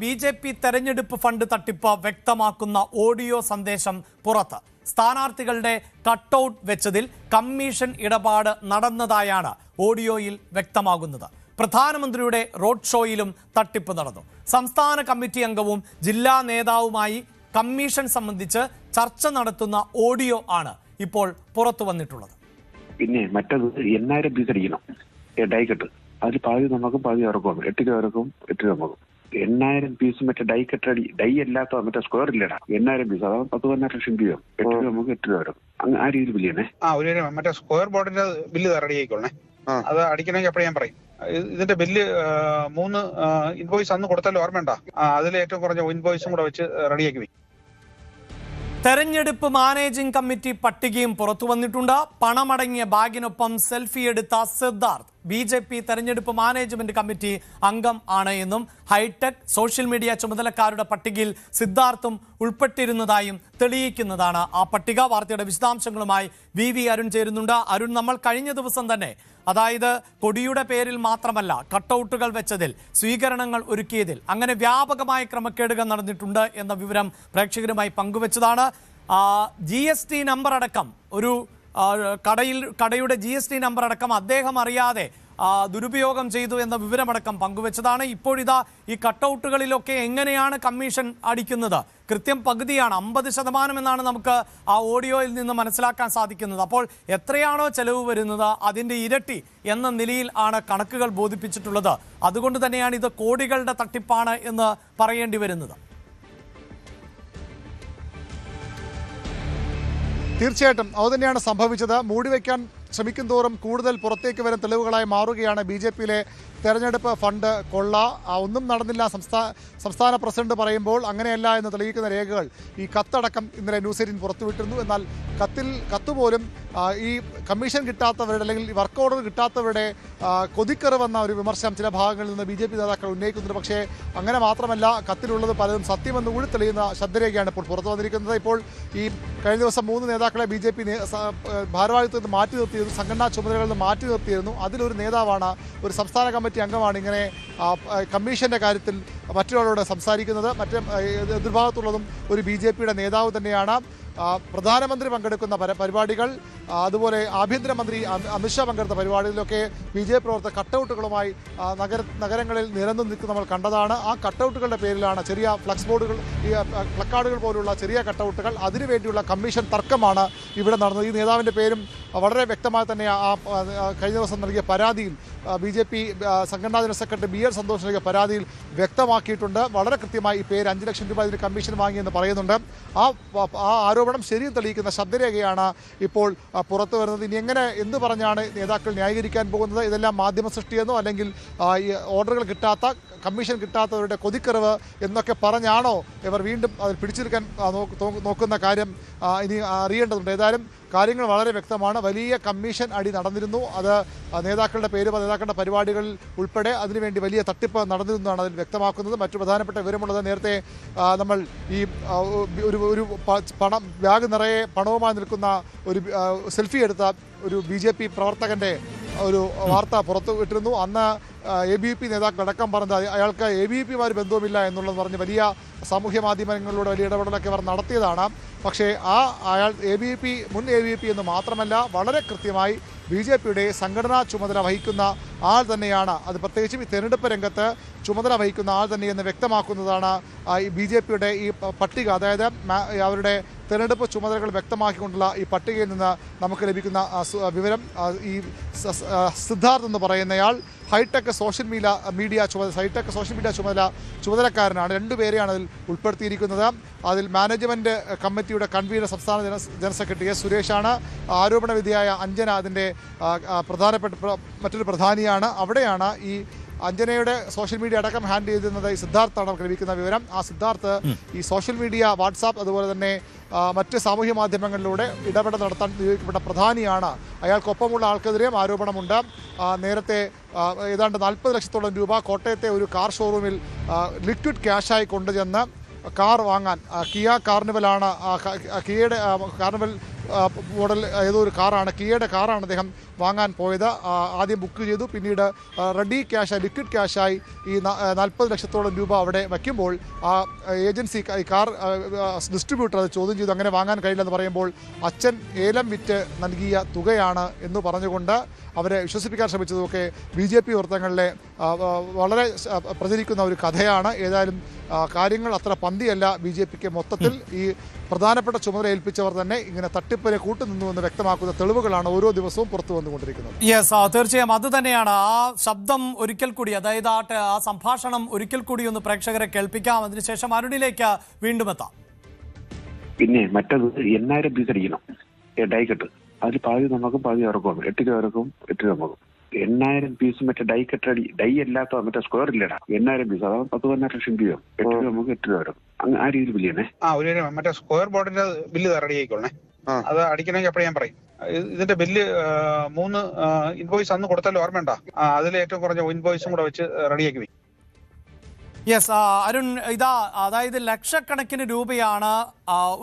BJP തെരഞ്ഞെടുപ്പ് fund തട്ടിപ്പ് വ്യക്തമാക്കുന്ന ഓഡിയോ സന്ദേശം പുറത്ത്. സ്ഥാനാർത്ഥികളുടെ കട്ടൌട്ട് വെച്ചതിൽ കമ്മീഷൻ ഇടപാട് നടന്നതായാണ് ഓഡിയോയിൽ വ്യക്തമാകുന്നത്. പ്രധാനമന്ത്രിയുടെ റോഡ് ഷോയിലും തട്ടിപ്പ് നടന്നു. സംസ്ഥാന കമ്മിറ്റി അംഗവും ജില്ലാ നേതാവുമായി കമ്മീഷൻ സംബന്ധിച്ച് ചർച്ച നടത്തുന്ന ഓഡിയോ ആണ് ഇപ്പോൾ പുറത്തു വന്നിട്ടുള്ളത്. പിന്നെ മറ്റത് 8000 പീസ് അടിക്കണം ഡൈക്കട്ട്. അതിൽ പാതി നമുക്കും പാതി അവർക്കും 8 രൂപ അവർക്കും 8 രൂപ നമുക്കും. 8000 പീസ് മറ്റേ ഡൈ കെട്ടടി ഡൈ അല്ലാത്ത മറ്റേ സ്ക്വയർ ഇല്ലടാ. 8000 പീസ് അതായത് 10-12 ലക്ഷം രൂപയോ 8 രൂപ നമുക്ക് 8 രൂപ വരും. ആ രീതിയിൽ ബില്ലിയാണേ. ഒരു മറ്റേ സ്ക്വയർ ബോർഡിന്റെ ബില്ല് റെഡി ആയിക്കോളേ. അത് അടിക്കണമെങ്കിൽ അപ്പഴേ ഞാൻ പറയും. ഇതിന്റെ ബില്ല് 3 ഇൻവോയ്സ് അന്ന് കൊടുത്താലും ഓർമ്മയുണ്ട. അതിൽ ഏറ്റവും കുറഞ്ഞ ഇൻവോയ്സും കൂടെ വെച്ച് റെഡിയാക്കി വയ്ക്കും. തെരഞ്ഞെടുപ്പ് മാനേജിംഗ് കമ്മിറ്റി പട്ടികയും പുറത്തു വന്നിട്ടുണ്ട്. പണമടങ്ങിയ ബാഗിനൊപ്പം സെൽഫി എടുത്ത സിദ്ധാർത്ഥ് ബി.ജെ.പി തെരഞ്ഞെടുപ്പ് മാനേജ്മെന്റ് കമ്മിറ്റി അംഗം ആണ് എന്നും ഹൈടെക് സോഷ്യൽ മീഡിയ ചുമതലക്കാരുടെ പട്ടികയിൽ സിദ്ധാർത്ഥും ഉൾപ്പെട്ടിരുന്നതായും തെളിയിക്കുന്നതാണ് ആ പട്ടിക. വാർത്തയുടെ വിശദാംശങ്ങളുമായി വി അരുൺ ചേരുന്നുണ്ട്. അരുൺ, നമ്മൾ കഴിഞ്ഞ ദിവസം തന്നെ, അതായത് കൊടിയുടെ പേരിൽ മാത്രമല്ല കട്ടൌട്ടുകൾ വെച്ചതിൽ, സ്വീകരണങ്ങൾ ഒരുക്കിയതിൽ അങ്ങനെ വ്യാപകമായ ക്രമക്കേടുകൾ നടന്നിട്ടുണ്ട് എന്ന വിവരം പ്രേക്ഷകരുമായി പങ്കുവച്ചതാണ്. GST നമ്പർ അടക്കം ഒരു കടയുടെ GST നമ്പർ അടക്കം അദ്ദേഹം അറിയാതെ ദുരുപയോഗം ചെയ്തു എന്ന വിവരമടക്കം പങ്കുവച്ചതാണ്. ഇപ്പോഴിതാ ഈ കട്ടൌട്ടുകളിലൊക്കെ എങ്ങനെയാണ് കമ്മീഷൻ അടിക്കുന്നത്? കൃത്യം പകുതിയാണ്, 50% എന്നാണ് നമുക്ക് ആ ഓഡിയോയിൽ നിന്ന് മനസ്സിലാക്കാൻ സാധിക്കുന്നത്. അപ്പോൾ എത്രയാണോ ചെലവ് വരുന്നത് അതിൻ്റെ ഇരട്ടി എന്ന നിലയിൽ ആണ് കണക്കുകൾ ബോധിപ്പിച്ചിട്ടുള്ളത്. അതുകൊണ്ട് തന്നെയാണ് ഇത് കോടികളുടെ തട്ടിപ്പാണ് എന്ന് പറയേണ്ടി വരുന്നത്. തീർച്ചയായിട്ടും അതുതന്നെയാണ് സംഭവിച്ചത്. മൂടിവെക്കാൻ ശ്രമിക്കും തോറും കൂടുതൽ പുറത്തേക്ക് വരും തെളിവുകളായി മാറുകയാണ് ബി.ജെ.പിയിലെ തെരഞ്ഞെടുപ്പ് ഫണ്ട് കൊള്ള. ഒന്നും നടന്നില്ല സംസ്ഥാന പ്രസിഡന്റ് പറയുമ്പോൾ അങ്ങനെയല്ല എന്ന് തെളിയിക്കുന്ന രേഖകൾ, ഈ കത്തടക്കം ഇന്നലെ ന്യൂസ് 18 പുറത്തുവിട്ടിരുന്നു. എന്നാൽ കത്തുപോലും ഈ കമ്മീഷൻ കിട്ടാത്തവരുടെ അല്ലെങ്കിൽ വർക്ക് ഓർഡർ കിട്ടാത്തവരുടെ കൊതിക്കറിവെന്ന ഒരു വിമർശനം ചില ഭാഗങ്ങളിൽ നിന്ന് ബി.ജെ.പി നേതാക്കൾ ഉന്നയിക്കുന്നുണ്ട്. പക്ഷേ അങ്ങനെ മാത്രമല്ല, കത്തിലുള്ളത് പലതും സത്യമെന്ന് കൂടി തെളിയുന്ന ശബ്ദരേഖയാണ് ഇപ്പോൾ പുറത്തു വന്നിരിക്കുന്നത്. ഇപ്പോൾ ഈ കഴിഞ്ഞ ദിവസം 3 നേതാക്കളെ ബി.ജെ.പി ഭാരവാഹിത്വത്തിൽ നിന്ന് മാറ്റി നിർത്തിയിരുന്നു, സംഘടനാ ചുമതലകളിൽ നിന്ന് മാറ്റി നിർത്തിയിരുന്നു. അതിലൊരു നേതാവാണ്, ഒരു സംസ്ഥാന കമ്മിറ്റി അംഗമാണ് ഇങ്ങനെ കമ്മീഷന്റെ കാര്യത്തിൽ മറ്റൊരാളോട് സംസാരിക്കുന്നത്. മറ്റേ എതിർഭാഗത്തുള്ളതും ഒരു ബി.ജെ.പിയുടെ നേതാവ് തന്നെയാണ്. പ്രധാനമന്ത്രി പങ്കെടുക്കുന്ന പരിപാടികൾ, അതുപോലെ ആഭ്യന്തരമന്ത്രി അമിത്ഷാ പങ്കെടുത്ത പരിപാടികളിലൊക്കെ ബി.ജെ.പി പ്രവർത്തകർ കട്ടൗട്ടുകളുമായി നഗരങ്ങളിൽ നിരന്നു നിൽക്കുന്ന നമ്മൾ കണ്ടതാണ്. ആ കട്ടൗട്ടുകളുടെ പേരിലാണ് ചെറിയ ഫ്ലക്സ് ബോർഡുകൾ, ഈ പ്ലക്കാർഡുകൾ പോലുള്ള ചെറിയ കട്ടൗട്ടുകൾ, അതിനുവേണ്ടിയുള്ള കമ്മീഷൻ തർക്കമാണ് ഇവിടെ നടന്നത്. ഈ നേതാവിൻ്റെ പേരും വളരെ വ്യക്തമായി തന്നെ കഴിഞ്ഞ ദിവസം നൽകിയ പരാതിയിൽ ബി.ജെ.പി സംഘടനാ ജനറൽ സെക്രട്ടറി BL സന്തോഷ് നൽകിയ പരാതിയിൽ വ്യക്തമാക്കിയിട്ടുണ്ട്. വളരെ കൃത്യമായി ഈ പേര് 5 ലക്ഷം രൂപ ഇതിന് കമ്മീഷൻ വാങ്ങിയെന്ന് പറയുന്നുണ്ട്. ആ ആരോപണം ശരിയും തെളിയിക്കുന്ന ശബ്ദരേഖയാണ് ഇപ്പോൾ പുറത്തു വരുന്നത്. ഇനി എന്ത് പറഞ്ഞാണ് നേതാക്കൾ ന്യായീകരിക്കാൻ പോകുന്നത്? ഇതെല്ലാം മാധ്യമ സൃഷ്ടിയെന്നോ അല്ലെങ്കിൽ ഈ ഓർഡറുകൾ കിട്ടാത്ത, കമ്മീഷൻ കിട്ടാത്തവരുടെ കൊതിക്കറിവ് എന്നൊക്കെ പറഞ്ഞാണോ ഇവർ വീണ്ടും അതിൽ പിടിച്ചെടുക്കാൻ നോക്കുന്ന കാര്യം ഇനി അറിയേണ്ടതുണ്ട്. ഏതായാലും കാര്യങ്ങൾ വളരെ വ്യക്തമാണ്. വലിയ കമ്മീഷൻ അടി നടന്നിരുന്നു. അത് നേതാക്കളുടെ പേരും നേതാക്കളുടെ പരിപാടികളിൽ ഉൾപ്പെടെ അതിനുവേണ്ടി വലിയ തട്ടിപ്പ് നടന്നിരുന്നതാണ് അതിൽ വ്യക്തമാക്കുന്നത്. മറ്റു പ്രധാനപ്പെട്ട വിവരമുള്ളത്, നേരത്തെ നമ്മൾ ഈ ഒരു ബാഗ് നിറയെ പണവുമായി നിൽക്കുന്ന ഒരു സെൽഫി എടുത്ത ഒരു ബി.ജെ.പി പ്രവർത്തകൻ്റെ ഒരു വാർത്ത പുറത്തു വിട്ടിരുന്നു. അന്ന് ABVP നേതാക്കളടക്കം പറഞ്ഞത് അയാൾക്ക് ABVPമാർ ബന്ധവുമില്ല എന്നുള്ളത് പറഞ്ഞ് വലിയ സാമൂഹ്യ മാധ്യമങ്ങളിലൂടെ വലിയ ഇടപെടലൊക്കെ അവർ നടത്തിയതാണ്. പക്ഷേ അയാൾ മുൻ ABVP എന്ന് മാത്രമല്ല, വളരെ കൃത്യമായി ബി.ജെ.പിയുടെ സംഘടനാ ചുമതല വഹിക്കുന്ന ആൾ തന്നെയാണ്. അത് പ്രത്യേകിച്ചും ഈ തെരഞ്ഞെടുപ്പ് രംഗത്ത് ചുമതല വഹിക്കുന്ന ആൾ തന്നെയെന്ന് വ്യക്തമാക്കുന്നതാണ് ഈ ബി.ജെ.പിയുടെ ഈ പട്ടിക. അതായത് അവരുടെ തെരഞ്ഞെടുപ്പ് ചുമതലകൾ വ്യക്തമാക്കിക്കൊണ്ടുള്ള ഈ പട്ടികയിൽ നിന്ന് നമുക്ക് ലഭിക്കുന്ന വിവരം, ഈ സിദ്ധാർത്ഥ് എന്ന് പറയുന്നയാൾ ഹൈടെക് സോഷ്യൽ മീഡിയ ചുമതലക്കാരനാണ്. 2 പേരെയാണ് അതിൽ ഉൾപ്പെടുത്തിയിരിക്കുന്നത്. അതിൽ മാനേജ്മെൻറ്റ് കമ്മിറ്റിയുടെ കൺവീനർ സംസ്ഥാന ജനറൽ സെക്രട്ടറി S. സുരേഷാണ്. ആരോപണ വിധേയായ അഞ്ജന അതിൻ്റെ പ്രധാനപ്പെട്ട മറ്റൊരു പ്രധാനിയാണ്. അവിടെയാണ് ഈ അഞ്ജനയുടെ സോഷ്യൽ മീഡിയ അടക്കം ഹാൻഡിൽ ചെയ്തിരുന്നത് ഈ സിദ്ധാർത്ഥാണ് നമുക്ക് ലഭിക്കുന്ന വിവരം. ആ സിദ്ധാർത്ഥ് ഈ സോഷ്യൽ മീഡിയ, വാട്സാപ്പ്, അതുപോലെ തന്നെ മറ്റ് സാമൂഹ്യ മാധ്യമങ്ങളിലൂടെ ഇടപെടൽ നടത്താൻ നിയോഗിക്കപ്പെട്ട പ്രധാനിയാണ്. അയാൾക്കൊപ്പമുള്ള ആൾക്കെതിരെയും ആരോപണമുണ്ട്. നേരത്തെ ഏതാണ്ട് 40 ലക്ഷത്തോളം രൂപ കോട്ടയത്തെ ഒരു കാർ ഷോറൂമിൽ ലിക്വിഡ് ക്യാഷായി കൊണ്ടുചെന്ന് കാർ വാങ്ങാൻ, കിയ കാർണിവലാണ്, കിയയുടെ കാർണിവൽ മോഡൽ ഏതോ ഒരു കാറാണ്, കിയയുടെ കാറാണ് അദ്ദേഹം വാങ്ങാൻ പോയത്. ആദ്യം ബുക്ക് ചെയ്തു, പിന്നീട് റെഡി ക്യാഷായി ലിക്വിഡ് ക്യാഷായി ഈ 40 ലക്ഷത്തോളം രൂപ അവിടെ വയ്ക്കുമ്പോൾ ആ ഏജൻസി കാർ ഡിസ്ട്രിബ്യൂട്ടർ അത് ചോദ്യം ചെയ്തു. അങ്ങനെ വാങ്ങാൻ കഴിയില്ലെന്ന് പറയുമ്പോൾ അച്ഛൻ ഏലം വിറ്റ് നൽകിയ തുകയാണ് എന്ന് പറഞ്ഞുകൊണ്ട് അവരെ വിശ്വസിപ്പിക്കാൻ ശ്രമിച്ചതൊക്കെ BJP വൃത്തങ്ങളിലെ വളരെ പ്രചരിക്കുന്ന ഒരു കഥയാണ്. ഏതായാലും കാര്യങ്ങൾ അത്ര പന്തിയല്ല. BJPക്ക് മൊത്തത്തിൽ ഈ പ്രധാനപ്പെട്ട ചുമതല ഏൽപ്പിച്ചവർ തന്നെ ഇങ്ങനെ തട്ടിപ്പിനെ കൂട്ടുനിന്നുവെന്ന് വ്യക്തമാക്കുന്ന തെളിവുകളാണ് ഓരോ ദിവസവും പുറത്തു വന്നുകൊണ്ടിരിക്കുന്നത്. യെസ്, തീർച്ചയായും അത് തന്നെയാണ്. ആ ശബ്ദം ഒരിക്കൽ കൂടി, അതായത് ആ സംഭാഷണം ഒരിക്കൽ കൂടി ഒന്ന് പ്രേക്ഷകരെ കേൾപ്പിക്കാം. അതിനുശേഷം അരുണിലേക്ക് വീണ്ടും എത്താം. പിന്നെ മറ്റത് 8000 പീസ് അടിക്കണം ഡൈക്കട്ട്. അതിൽ പാതി നമുക്കും പാതി അവർക്കും 8 രൂപ അവർക്കും 8 രൂപ നമുക്കും. 8000 പീസ് മറ്റേ ഡൈക്കട്ട് ഡൈ അല്ലാത്ത മറ്റേ സ്ക്വയർ ഇല്ലടാ. 8000 പീസ് അതായത് 10 ലക്ഷം രൂപയോ 8 രൂപ നമുക്ക് 8 രൂപ വരും. ആ രീതിയിൽ ബില്ല് ചെയ്യണേ. മറ്റേ സ്ക്വയർ ബോർഡിന്റെ ബില്ല് റെഡി ആയിക്കോളണേ. അത് അടിക്കണമെങ്കിൽ അപ്പോഴേ ഞാൻ പറയും. ഇതിന്റെ ബില്ല് 3 ഇൻവോയ്സ് അന്ന് കൊടുത്താലും ഓർമ്മയുണ്ടോ? അതിൽ ഏറ്റവും കുറഞ്ഞ ഇൻവോയ്സും കൂടെ വെച്ച് റെഡിയാക്കി വയ്ക്കും. യെസ് അരുൺ, ഇതാ അതായത് ലക്ഷക്കണക്കിന് രൂപയാണ്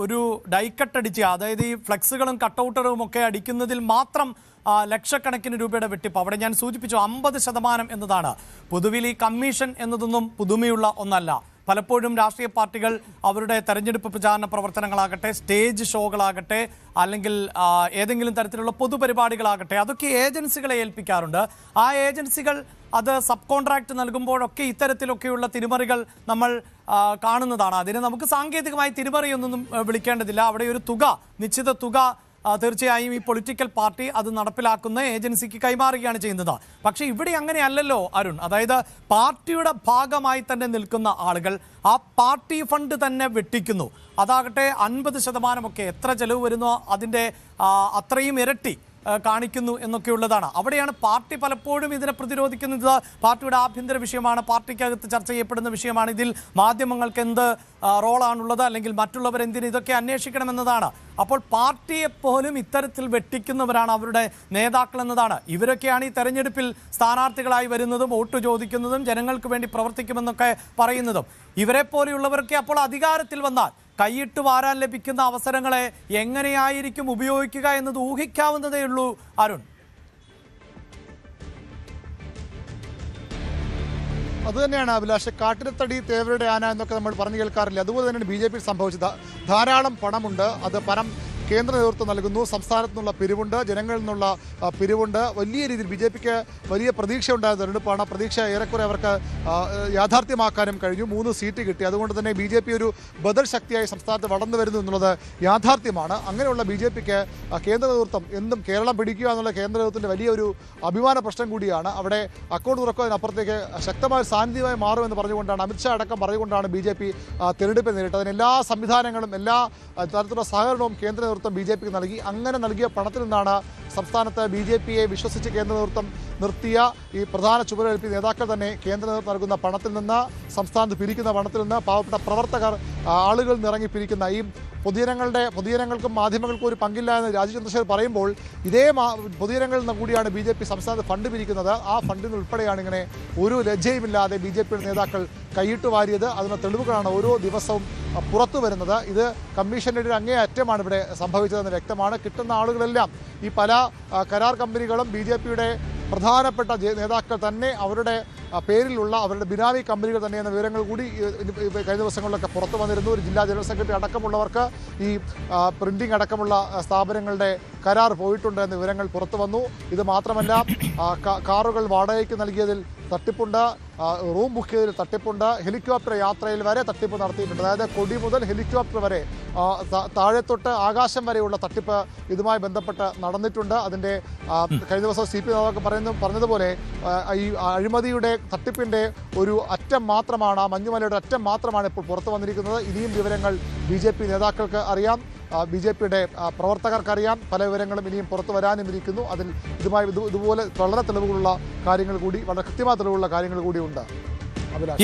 ഒരു ഡൈക്കട്ടടിച്ച്, അതായത് ഈ ഫ്ലെക്സുകളും കട്ടൗട്ടറും ഒക്കെ അടിക്കുന്നതിൽ മാത്രം ലക്ഷക്കണക്കിന് രൂപയുടെ വെട്ടിപ്പ്. അവിടെ ഞാൻ സൂചിപ്പിച്ചു 50% എന്നതാണ്. പൊതുവിൽ ഈ കമ്മീഷൻ എന്നതൊന്നും പുതുമയുള്ള ഒന്നല്ല. പലപ്പോഴും രാഷ്ട്രീയ പാർട്ടികൾ അവരുടെ തെരഞ്ഞെടുപ്പ് പ്രചാരണ പ്രവർത്തനങ്ങളാകട്ടെ, സ്റ്റേജ് ഷോകളാകട്ടെ, അല്ലെങ്കിൽ ഏതെങ്കിലും തരത്തിലുള്ള പൊതുപരിപാടികളാകട്ടെ, അതൊക്കെ ഏജൻസികളെ ഏൽപ്പിക്കാറുണ്ട്. ആ ഏജൻസികൾ അത് സബ് കോൺട്രാക്ട് നൽകുമ്പോഴൊക്കെ ഇത്തരത്തിലൊക്കെയുള്ള തിരിമറികൾ നമ്മൾ കാണുന്നതാണ്. അതിന് നമുക്ക് സാങ്കേതികമായി തിരിമറിയൊന്നും വിളിക്കേണ്ടതില്ല. അവിടെ ഒരു തുക, നിശ്ചിത തുക തീർച്ചയായും ഈ പൊളിറ്റിക്കൽ പാർട്ടി അത് നടപ്പിലാക്കുന്ന ഏജൻസിക്ക് കൈമാറുകയാണ് ചെയ്യുന്നത്. പക്ഷേ ഇവിടെ അങ്ങനെയല്ലല്ലോ അരുൺ. അതായത് പാർട്ടിയുടെ ഭാഗമായി തന്നെ നിൽക്കുന്ന ആളുകൾ ആ പാർട്ടി ഫണ്ട് തന്നെ വെട്ടിക്കുന്നു. അതാകട്ടെ 50% ഒക്കെ എത്ര ചെലവ് വരുന്നോ അതിൻ്റെ അത്രയും ഇരട്ടി കാണിക്കുന്നു എന്നൊക്കെയുള്ളതാണ്. അവിടെയാണ് പാർട്ടി പലപ്പോഴും ഇതിനെ പ്രതിരോധിക്കുന്നത്. പാർട്ടിയുടെ ആഭ്യന്തര വിഷയമാണ്, പാർട്ടിക്കകത്ത് ചർച്ച ചെയ്യപ്പെടുന്ന വിഷയമാണ്. ഇതിൽ മാധ്യമങ്ങൾക്ക് എന്ത് റോളാണുള്ളത്, അല്ലെങ്കിൽ മറ്റുള്ളവർ എന്തിന് ഇതൊക്കെ അന്വേഷിക്കണമെന്നതാണ്. അപ്പോൾ പാർട്ടിയെപ്പോലും ഇത്തരത്തിൽ വെട്ടിക്കുന്നവരാണ് അവരുടെ നേതാക്കൾ എന്നതാണ്. ഇവരൊക്കെയാണ് ഈ തെരഞ്ഞെടുപ്പിൽ സ്ഥാനാർത്ഥികളായി വരുന്നതും വോട്ട് ചോദിക്കുന്നതും ജനങ്ങൾക്ക് വേണ്ടി പ്രവർത്തിക്കുമെന്നൊക്കെ പറയുന്നതും. ഇവരെ പോലെയുള്ളവരൊക്കെ അപ്പോൾ അധികാരത്തിൽ വന്നാൽ കൈയിട്ട് വാരാൻ ലഭിക്കുന്ന അവസരങ്ങളെ എങ്ങനെയായിരിക്കും ഉപയോഗിക്കുക എന്നത് ഊഹിക്കാവുന്നതേ ഉള്ളൂ അരുൺ. അതുതന്നെയാണ് അഭിലാഷ്. കാട്ടിനത്തടി തേവരുടെ ആന എന്നൊക്കെ നമ്മൾ പറഞ്ഞു കേൾക്കാറില്ല. അതുപോലെ തന്നെയാണ് BJP സംഭവിച്ചത്. ധാരാളം പണമുണ്ട്. അത് പണം കേന്ദ്ര നേതൃത്വം നൽകുന്നു. സംസ്ഥാനത്തു നിന്നുള്ള പിരിവുണ്ട്, ജനങ്ങളിൽ നിന്നുള്ള പിരിവുണ്ട്. വലിയ രീതിയിൽ BJPക്ക് വലിയ പ്രതീക്ഷ ഉണ്ടായ തെരഞ്ഞെടുപ്പാണ്. പ്രതീക്ഷ ഏറെക്കുറെ അവർക്ക് യാഥാർത്ഥ്യമാക്കാനും കഴിഞ്ഞു. 3 സീറ്റ് കിട്ടി. അതുകൊണ്ട് തന്നെ BJP ഒരു ബദൽ ശക്തിയായി സംസ്ഥാനത്ത് വളർന്നു വരുന്നു എന്നുള്ളത് യാഥാർത്ഥ്യമാണ്. അങ്ങനെയുള്ള BJPക്ക് കേന്ദ്ര നേതൃത്വം എന്നും കേരളം പിടിക്കുക എന്നുള്ള കേന്ദ്ര നേതൃത്വത്തിൻ്റെ വലിയൊരു അഭിമാന പ്രശ്നം കൂടിയാണ്. അവിടെ അക്കൗണ്ട് തുറക്കുന്നതിനപ്പുറത്തേക്ക് ശക്തമായ സാന്നിധ്യമായി മാറുമെന്ന് പറഞ്ഞുകൊണ്ടാണ്, അമിത്ഷാ അടക്കം പറഞ്ഞുകൊണ്ടാണ് BJP തെരഞ്ഞെടുപ്പ് നേരിട്ടത്. അതിന് എല്ലാ സംവിധാനങ്ങളും എല്ലാ തരത്തിലുള്ള സഹകരണവും കേന്ദ്ര നേതൃത്വം BJPക്ക് നൽകി. അങ്ങനെ നൽകിയ പണത്തിൽ നിന്നാണ് സംസ്ഥാനത്ത് BJPയെ വിശ്വസിച്ച് കേന്ദ്ര നേതൃത്വം നിർത്തിയ ഈ പ്രധാന ചുമതലയേൽപ്പിയ നേതാക്കൾ തന്നെ കേന്ദ്ര നേതൃത്വം നൽകുന്ന പണത്തിൽ നിന്ന്, സംസ്ഥാനത്ത് പിരിക്കുന്ന പണത്തിൽ നിന്ന്, പാവപ്പെട്ട പ്രവർത്തകർ ആളുകൾ നിറങ്ങി പിരിക്കുന്ന ഈ പൊതുജനങ്ങൾക്കും മാധ്യമങ്ങൾക്കും ഒരു പങ്കില്ല എന്ന് രാജീവ് ചന്ദ്രശേഖർ പറയുമ്പോൾ ഇതേ പൊതുജനങ്ങളിൽ നിന്ന് കൂടിയാണ് BJP സംസ്ഥാനത്ത് ഫണ്ട് പിരിക്കുന്നത്. ആ ഫണ്ടിൽ നിന്ന് ഉൾപ്പെടെയാണ് ഇങ്ങനെ ഒരു ലജ്ജയുമില്ലാതെ BJPയുടെ നേതാക്കൾ കൈയിട്ട് വാരിയത്. അതിന് തെളിവുകളാണ് ഓരോ ദിവസവും പുറത്തു വരുന്നത്. ഇത് കമ്മീഷൻ്റെ ഒരു അങ്ങേ അറ്റമാണ് ഇവിടെ സംഭവിച്ചതെന്ന് വ്യക്തമാണ്. കിട്ടുന്ന ആളുകളെല്ലാം ഈ പല കരാർ കമ്പനികളും BJPയുടെ പ്രധാനപ്പെട്ട നേതാക്കൾ തന്നെ അവരുടെ പേരിലുള്ള അവരുടെ ബിനാമി കമ്പനികൾ തന്നെ എന്ന വിവരങ്ങൾ കൂടി കഴിഞ്ഞ ദിവസങ്ങളിലൊക്കെ പുറത്തു വന്നിരുന്നു. ഒരു ജില്ലാ ജനറൽ സെക്രട്ടറി അടക്കമുള്ളവർക്ക് ഈ പ്രിന്റിംഗ് അടക്കമുള്ള സ്ഥാപനങ്ങളുടെ കരാർ പോയിട്ടുണ്ട് എന്ന വിവരങ്ങൾ പുറത്തു വന്നു. ഇത് മാത്രമല്ല, കാറുകൾ വാടകയ്ക്ക് നൽകിയതിൽ തട്ടിപ്പുണ്ട്, റൂം ബുക്ക് ചെയ്തതിൽ തട്ടിപ്പുണ്ട്, ഹെലികോപ്റ്റർ യാത്രയിൽ വരെ തട്ടിപ്പ് നടത്തിയിട്ടുണ്ട്. അതായത് കൊടി മുതൽ ഹെലികോപ്റ്റർ വരെ താഴെത്തൊട്ട് ആകാശം വരെയുള്ള തട്ടിപ്പ് ഇതുമായി ബന്ധപ്പെട്ട് നടന്നിട്ടുണ്ട്. അതിൻ്റെ കഴിഞ്ഞ ദിവസം CP നേതാക്കൾ പറഞ്ഞതുപോലെ ഈ അഴിമതിയുടെ തട്ടിപ്പിൻ്റെ ഒരു അറ്റം മാത്രമാണ്, മഞ്ഞുമലയുടെ അറ്റം മാത്രമാണ് ഇപ്പോൾ പുറത്തു വന്നിരിക്കുന്നത്. ഇനിയും വിവരങ്ങൾ BJP നേതാക്കൾക്ക് അറിയാം, BJPയുടെ പ്രവർത്തകർക്കറിയാം. പല വിവരങ്ങളും ഇനിയും പുറത്തു വരാനും ഇരിക്കുന്നു. അതിൽ ഇതുപോലെ വളരെ തെളിവുകളുള്ള കാര്യങ്ങൾ കൂടി, വളരെ കൃത്യമായ തെളിവുള്ള കാര്യങ്ങൾ കൂടി ഉണ്ട്.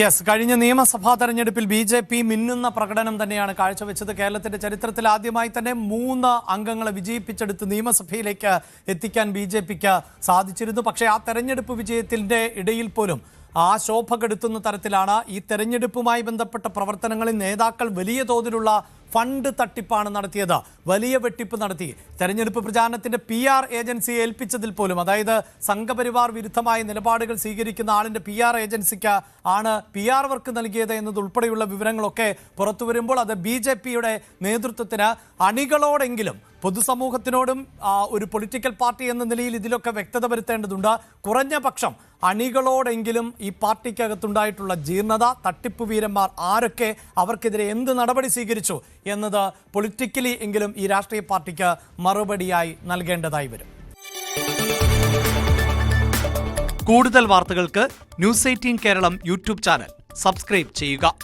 യെസ്, കഴിഞ്ഞ നിയമസഭാ തെരഞ്ഞെടുപ്പിൽ BJP മിന്നുന്ന പ്രകടനം തന്നെയാണ് കാഴ്ചവെച്ചത്. കേരളത്തിന്റെ ചരിത്രത്തിൽ ആദ്യമായി തന്നെ 3 അംഗങ്ങളെ വിജയിപ്പിച്ചെടുത്ത് നിയമസഭയിലേക്ക് എത്തിക്കാൻ BJPക്ക് സാധിച്ചിരുന്നു. പക്ഷേ ആ തെരഞ്ഞെടുപ്പ് വിജയത്തിന്റെ ഇടയിൽ പോലും ആ ശോഭ കെടുത്തുന്ന തരത്തിലാണ് ഈ തെരഞ്ഞെടുപ്പുമായി ബന്ധപ്പെട്ട പ്രവർത്തനങ്ങളിൽ നേതാക്കൾ വലിയ തോതിലുള്ള ഫണ്ട് തട്ടിപ്പാണ് നടത്തിയത്. വലിയ വെട്ടിപ്പ് നടത്തി. തെരഞ്ഞെടുപ്പ് പ്രചാരണത്തിന്റെ PR ഏജൻസിയെ ഏൽപ്പിച്ചതിൽ പോലും, അതായത് സംഘപരിവാർ വിരുദ്ധമായ നിലപാടുകൾ സ്വീകരിക്കുന്ന ആളിന്റെ PR ഏജൻസിക്ക് ആണ് PR വർക്ക് നൽകിയത് എന്നതുൾപ്പെടെയുള്ള വിവരങ്ങളൊക്കെ പുറത്തു വരുമ്പോൾ അത് BJPയുടെ നേതൃത്വത്തിന് അണികളോടെങ്കിലും പൊതുസമൂഹത്തിനോടും ഒരു പൊളിറ്റിക്കൽ പാർട്ടി എന്ന നിലയിൽ ഇതിലൊക്കെ വ്യക്തത വരുത്തേണ്ടതുണ്ട്. കുറഞ്ഞ പക്ഷം അണികളോടെങ്കിലും ഈ പാർട്ടിക്കകത്തുണ്ടായിട്ടുള്ള ജീർണത, തട്ടിപ്പ് വീരന്മാർ ആരൊക്കെ, അവർക്കെതിരെ എന്ത് നടപടി സ്വീകരിച്ചു എന്നത് പൊളിറ്റിക്കലി എങ്കിലും ഈ രാഷ്ട്രീയ പാർട്ടിക്ക് മറുപടിയായി നൽകേണ്ടതായി വരും. കൂടുതൽ വാർത്തകൾക്ക് News 18 Keralam YouTube channel subscribe ചെയ്യുക.